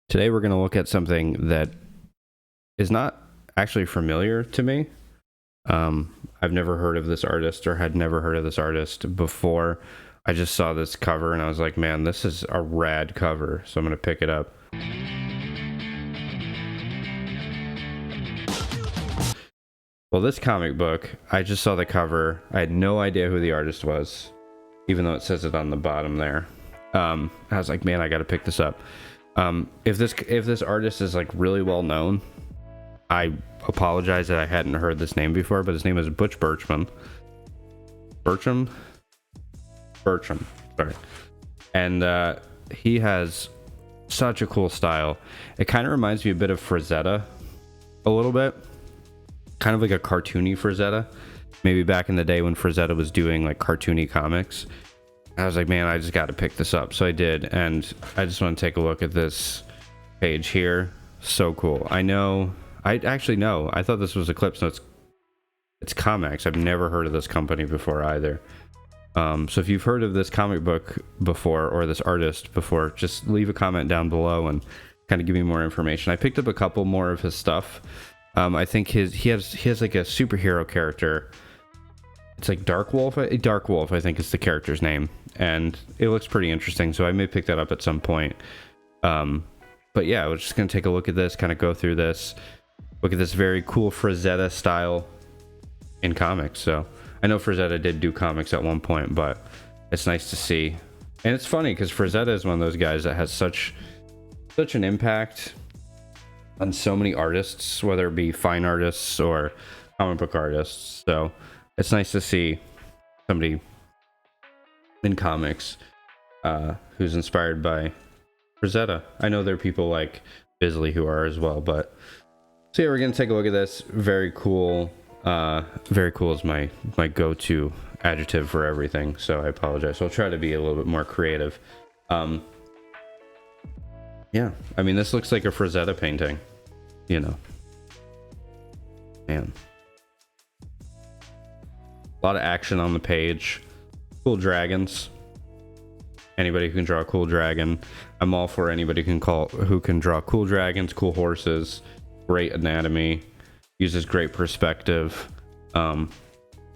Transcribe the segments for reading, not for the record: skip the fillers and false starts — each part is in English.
Today we're going to look at something that is not actually familiar to me. I've never heard of this artist or had never heard of this artist before. I just saw this cover and I was like, man, this is a rad cover. So I'm going to pick it up. Well, this comic book, I just saw the cover. I had no idea who the artist was, even though it says it on the bottom there. I was like, man, I got to pick this up. If this artist is like really well known, I apologize that I hadn't heard this name before, but his name is Butch Berchman. Bercham, sorry. And he has such a cool style. It kind of reminds me a bit of Frazetta, a little bit. Kind of like a cartoony Frazetta. Maybe back in the day when Frazetta was doing like cartoony comics. I was like, man, I just got to pick this up. So I did, and I just want to take a look at this page here. So cool. I actually know. I thought this was Eclipse Notes. It's Comics. I've never heard of this company before either. So if you've heard of this comic book before or this artist before, just leave a comment down below and kind of give me more information. I picked up a couple more of his stuff. I think he has like a superhero character. It's like Dark Wolf, I think is the character's name, and it looks pretty interesting. So I may pick that up at some point. But yeah, I was just gonna take a look at this, kind of go through this, look at this very cool Frazetta style in comics. So I know Frazetta did do comics at one point, but it's nice to see. And it's funny because Frazetta is one of those guys that has such an impact on so many artists, whether it be fine artists or comic book artists. So it's nice to see somebody in comics who's inspired by Frazetta. I know there are people like Bisley who are as well, but so yeah, we're gonna take a look at this. Very cool. Very cool is my go-to adjective for everything, so I apologize. So I'll try to be a little bit more creative. Yeah, I mean, this looks like a Frazetta painting, you know. Man. A lot of action on the page. Cool dragons. Anybody who can draw a cool dragon. I'm all for anybody who can draw cool dragons, cool horses, great anatomy, uses great perspective. I'm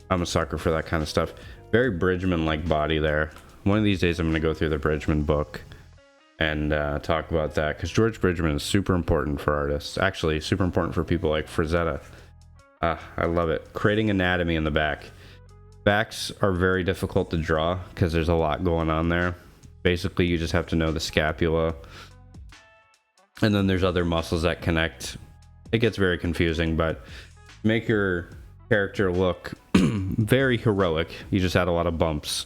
a sucker for that kind of stuff. Very Bridgman-like body there. One of these days I'm going to go through the Bridgman book and talk about that, because George Bridgman is super important for artists. Actually, super important for people like Frazetta. I love it. Creating anatomy in the back. Backs are very difficult to draw because there's a lot going on there. Basically, you just have to know the scapula. And then there's other muscles that connect. It gets very confusing, but make your character look very heroic. You just had a lot of bumps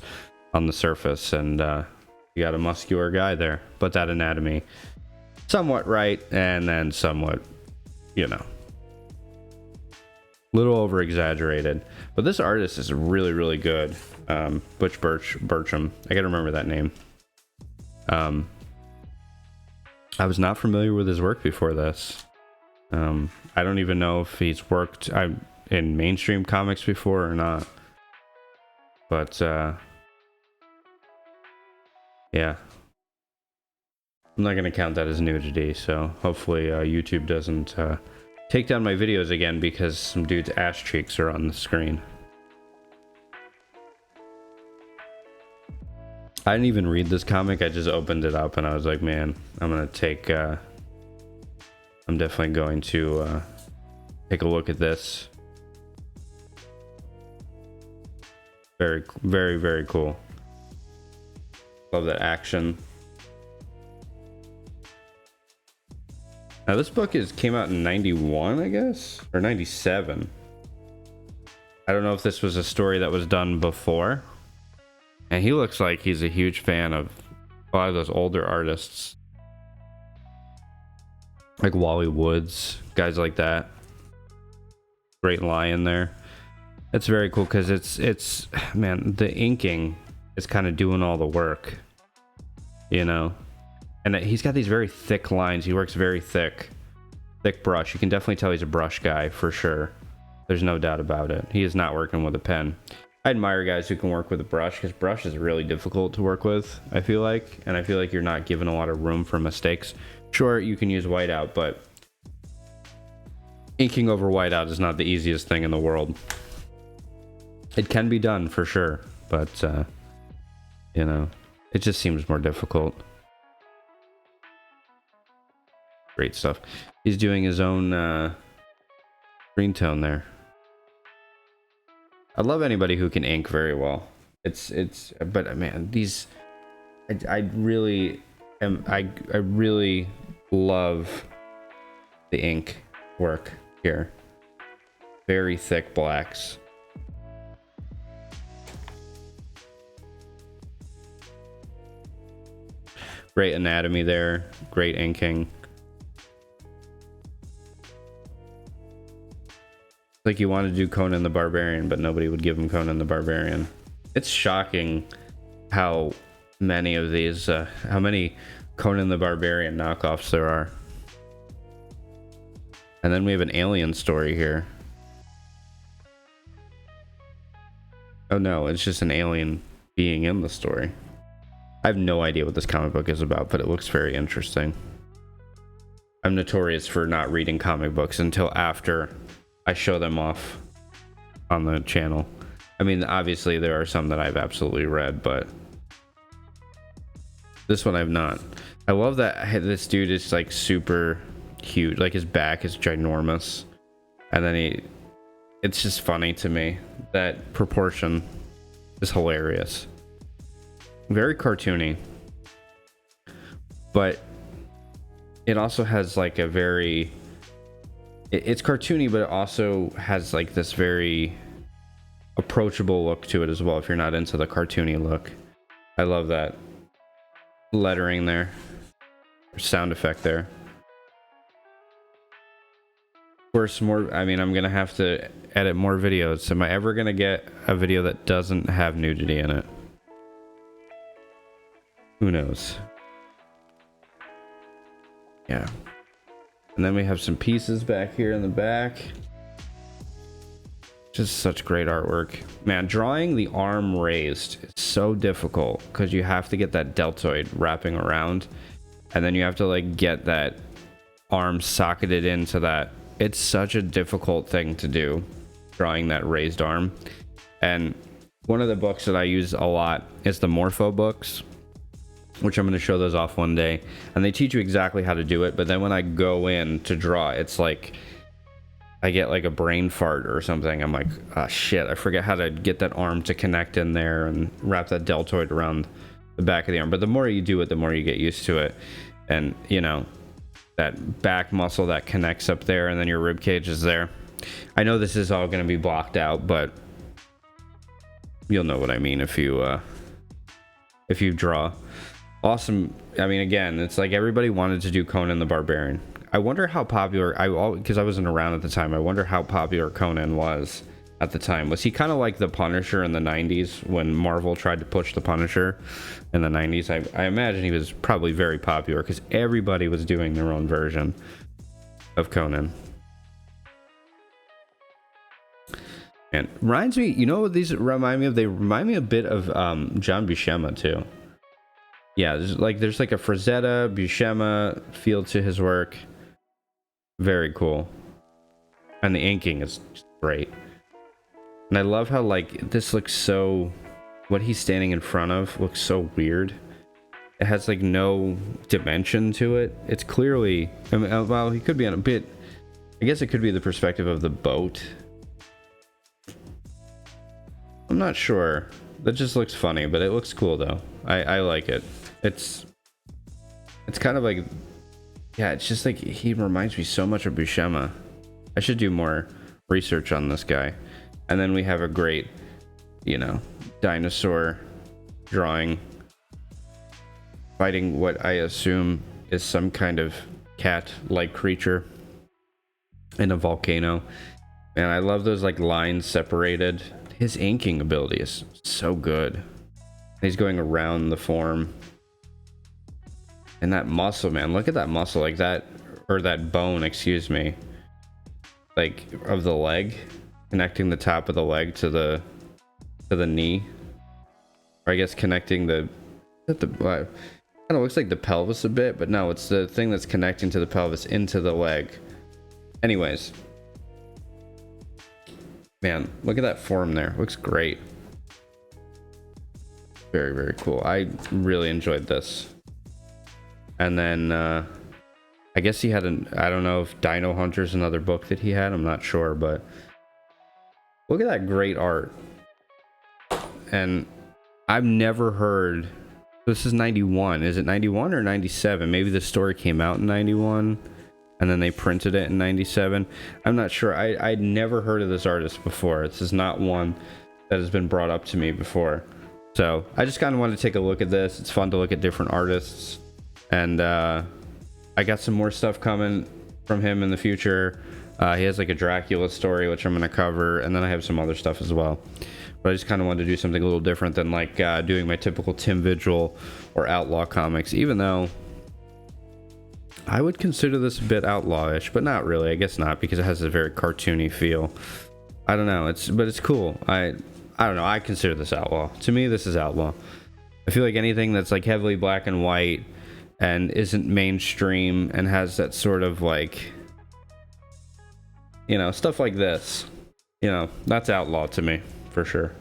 on the surface, and you got a muscular guy there. But that anatomy somewhat right, and then somewhat, you know, little over exaggerated. But this artist is really, really good. Butch Bercham. I gotta remember that name. I was not familiar with his work before this. I don't even know if he's worked in mainstream comics before or not. But yeah. I'm not gonna count that as nudity, so hopefully YouTube doesn't take down my videos again because some dude's ass cheeks are on the screen. I didn't even read this comic. I just opened it up and I was like, man, I'm definitely going to take a look at this. Very, very, very cool. Love that action. Now this book came out in 91, I guess, or 97. I don't know if this was a story that was done before. And he looks like he's a huge fan of a lot of those older artists, like Wally Woods, guys like that. Great line there. It's very cool because it's man, the inking is kind of doing all the work, you know. And he's got these very thick lines. He works very thick brush. You can definitely tell he's a brush guy for sure. There's no doubt about it. He is not working with a pen. I admire guys who can work with a brush, because brush is really difficult to work with, I feel like. And I feel like you're not given a lot of room for mistakes. Sure, you can use whiteout, but inking over whiteout is not the easiest thing in the world. It can be done for sure, but you know, it just seems more difficult. Great stuff. He's doing his own green tone there. I love anybody who can ink very well. But man, these, I really love the ink work here. Very thick blacks. Great anatomy there. Great inking. Like you want to do Conan the Barbarian, but nobody would give him Conan the Barbarian. It's shocking how many of these, how many Conan the Barbarian knockoffs there are. And then we have an alien story here. Oh no, it's just an alien being in the story. I have no idea what this comic book is about, but it looks very interesting. I'm notorious for not reading comic books until after I show them off on the channel. I mean, obviously there are some that I've absolutely read, but this one I've not. I love that this dude is like super huge. Like his back is ginormous. And then it's just funny to me. That proportion is hilarious. Very cartoony. But it also has like a very... It's cartoony, but it also has like this very approachable look to it as well, if you're not into the cartoony look. I love that lettering there, sound effect there. Of course, more, I mean, I'm gonna have to edit more videos. Am I ever gonna get a video that doesn't have nudity in it? Who knows? Yeah. And then we have some pieces back here in the back. Just such great artwork. Man, drawing the arm raised is so difficult because you have to get that deltoid wrapping around. And then you have to like get that arm socketed into that. It's such a difficult thing to do, drawing that raised arm. And one of the books that I use a lot is the Morpho books, which I'm going to show those off one day. And they teach you exactly how to do it. But then when I go in to draw, it's like I get like a brain fart or something. I'm like, ah, shit, I forget how to get that arm to connect in there and wrap that deltoid around the back of the arm. But the more you do it, the more you get used to it. And, you know, that back muscle that connects up there and then your rib cage is there. I know this is all going to be blocked out, but you'll know what I mean if you draw. Awesome. I mean, again, it's like everybody wanted to do Conan the Barbarian. I wonder how popular, because I wasn't around at the time, I wonder how popular Conan was at the time. Was he kind of like the Punisher in the 90s when Marvel tried to push the Punisher in the 90s? I imagine he was probably very popular because everybody was doing their own version of Conan. And reminds me, you know what these remind me of? They remind me a bit of John Buscema too. Yeah, there's like a Frazetta, Buscema feel to his work. Very cool. And the inking is great. And I love how like this looks so, what he's standing in front of looks so weird. It has like no dimension to it. It's clearly, I mean, well, he could be on a bit, I guess it could be the perspective of the boat. I'm not sure. That just looks funny, but it looks cool though. I like it. It's kind of like, yeah, it's just like he reminds me so much of Buscema. I should do more research on this guy. And then we have a great, you know, dinosaur drawing fighting what I assume is some kind of cat-like creature in a volcano. And I love those like lines separated. His inking ability is so good. He's going around the form. And that muscle, man, look at that muscle, like that, or that bone, excuse me, like of the leg, connecting the top of the leg to the knee, or I guess connecting the Kind of looks like the pelvis a bit, but no, it's the thing that's connecting to the pelvis into the leg. Anyways, man, look at that form there. Looks great. Very, very cool. I really enjoyed this. And then I guess he had I don't know if Dino Hunter's another book that he had. I'm not sure, but look at that great art. And I've never heard, this is 91. Is it 91 or 97? Maybe the story came out in 91 and then they printed it in 97. I'm not sure. I'd never heard of this artist before. This is not one that has been brought up to me before. So I just kind of wanted to take a look at this. It's fun to look at different artists. And I got some more stuff coming from him in the future. He has like a Dracula story, which I'm going to cover. And then I have some other stuff as well. But I just kind of wanted to do something a little different than like doing my typical Tim Vigil or Outlaw comics, even though I would consider this a bit outlawish, but not really. I guess not, because it has a very cartoony feel. I don't know. But it's cool. I don't know. I consider this outlaw. To me, this is outlaw. I feel like anything that's like heavily black and white and isn't mainstream and has that sort of like, you know, stuff like this, you know, that's outlaw to me for sure.